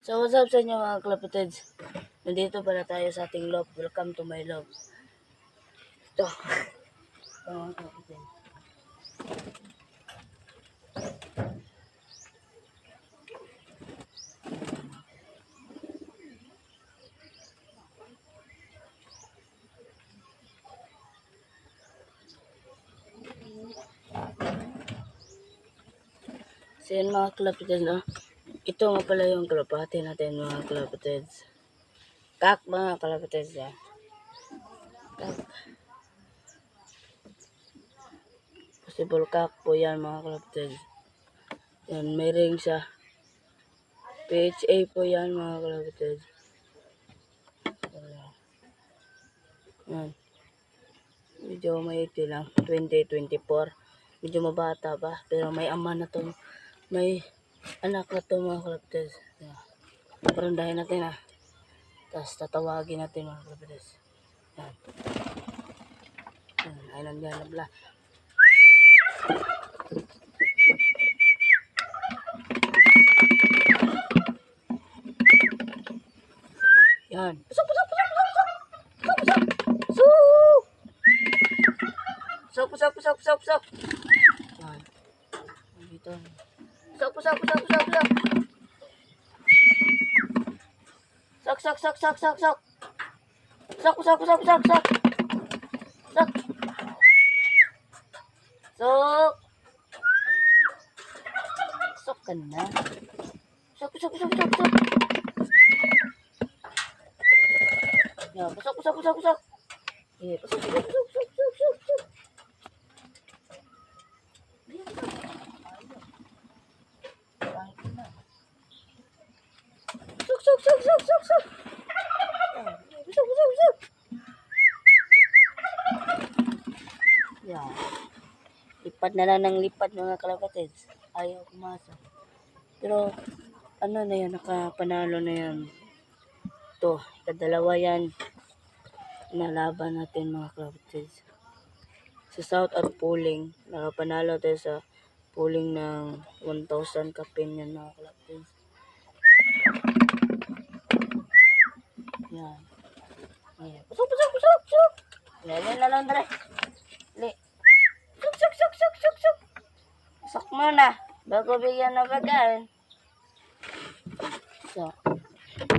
So what's up sa inyo mga kalapatids? Nandito pala tayo sa ating love. Welcome to my love. Ito. Ito mga kalapatids. So yun mga kalapatids, no? Ito nga pala yung kalapati natin mga kalapatids. Kak mga kalapatids, ya. Kak. Possible kak po yan mga kalapatids. Yan, may ring siya. PHA po yan mga kalapatids. Yan. Medyo maiti lang. 2024. Medyo mabata pa. Pero may ama na to. May anak na to mga kalapatids. Yan. Parandahin natin Tapos tatawagin natin mga kalapatids. Yan. Yan. Ay nandiyan na pala. Yan. Pusok! Pusok! Yan. Dito. Pusok! Sok ka na. Pusok. Yan. Pusok. Eh, pusok. Sok. Pusok. Yan. Lipad na lang ng lipad mga kalapatids. Ayaw pumasok. Pero ano na yan, nakapanalo na yan. Ito, kadalawa yan. Nalaban natin mga kalapatids. Sa South at Pooling, nakapanalo tayo sa pooling ng 1,000 kapin yan mga kalapatids. Yan. Ayan. Pusok. Yan na lang dre. Suk. Pusok muna. Bago bigyan na bagaan. So,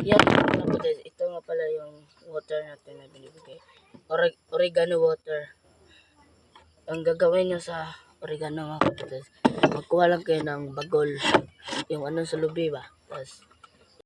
yan mga kalapatids. Ito nga pala yung water natin na binibigay. Oregano water. Ang gagawin nyo sa oregano mga kalapatids, magkuha lang kayo ng bagol. Yung ano sa lubi ba? Tapos